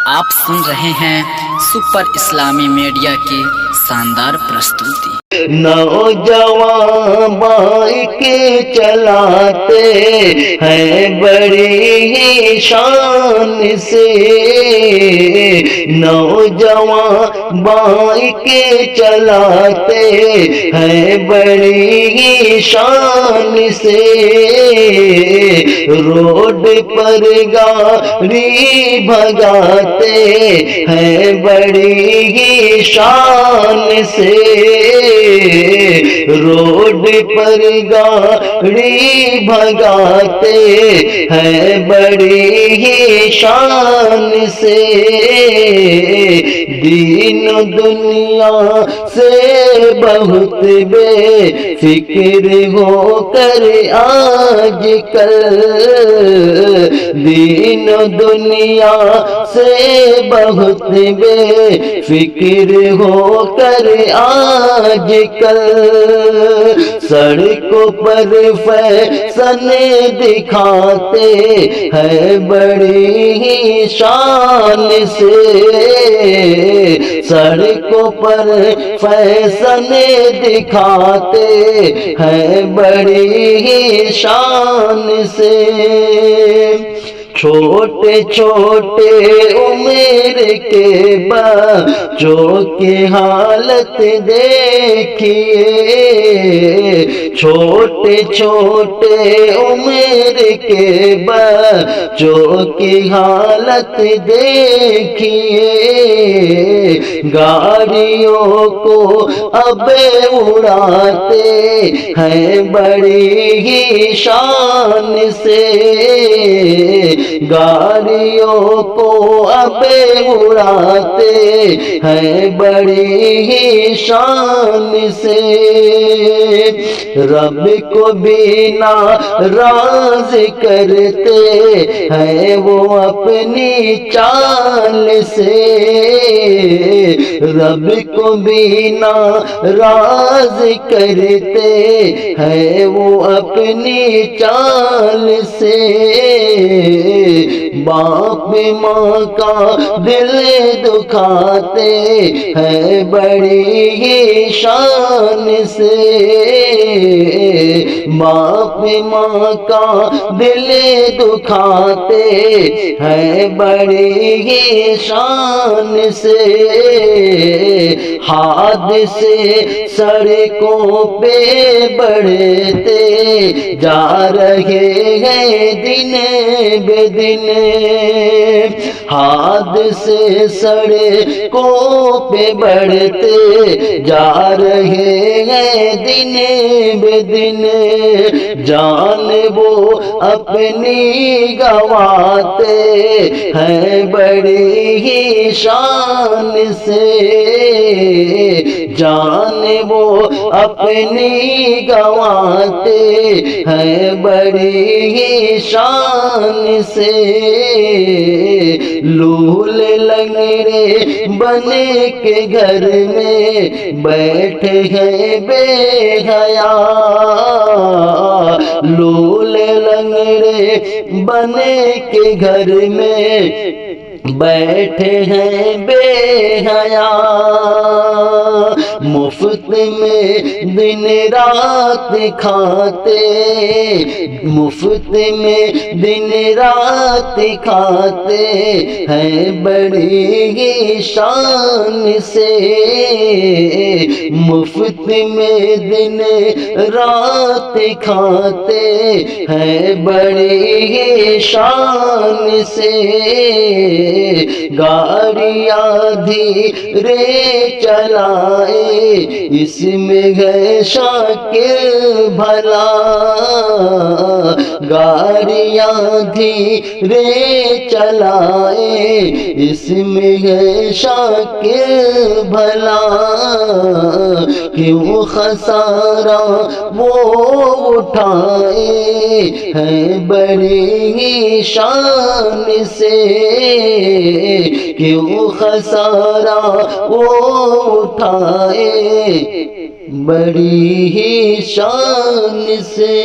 आप सुन रहे हैं सुपर इस्लामी मीडिया की शानदार प्रस्तुति। नौजवान बाइक चलाते हैं बड़ी ही शान से, नौजवान बाइक चलाते हैं बड़ी ही शान से, रोड पर गाड़ी भगाते हैं बड़ी ही शान से, रोड पर गाड़ी भगाते हैं बड़ी ही शान से, दीन दुनिया से बहुत बेफिक्र होकर आजकल, दीन दुनिया से बहुत बेफिक्र होकर आजकल, सड़कों पर फैशन दिखाते हैं बड़ी ही शान से, सड़कों पर फैशन दिखाते हैं बड़ी ही शान से, छोटे छोटे उम्र के बच्चों की हालत देखिए, छोटे छोटे उम्र के बच्चों की हालत देखिए, गाड़ियों को अब उड़ाते हैं बड़ी ही शान से, गाड़ियों को अब उड़ाते हैं बड़ी ही शान से, रब को भी नाराज करते हैं वो अपनी चाल से, रब को भी नाराज करते हैं वो अपनी चाल से, बाप माँ का दिल दुखाते हैं बड़ी ही शान से, बाप माँ का दिल दुखाते हैं बड़ी ही शान से, हादसे सड़कों पे बढ़ते जा रहे हैं दिन बे दिन, हादसे सड़कों पे बढ़ते जा रहे हैं दिन बे दिन, जान वो अपनी गवाते हैं बड़ी ही शान से, जान वो अपनी गवाते हैं बड़ी ही शान से, लूल लंगड़े बने के घर में बैठे हैं बेहया, लूल लंगड़े बने के घर में बैठे हैं बेहया, मुफ्त में दिन रात खाते, मुफ्त में दिन रात खाते हैं बड़ी ही शान से, मुफ्त में दिन रात खाते हैं बड़ी ही शान से, गाड़ियाँ धीरे चलाए इसमें है शाकिर भला, गाड़ियाँ धीरे चलाए इसमें है शाकिर भला, क्यों खसारा वो उठाए हैं बड़ी ही शान से, क्यों खसारा वो उठाए बड़ी ही शान से।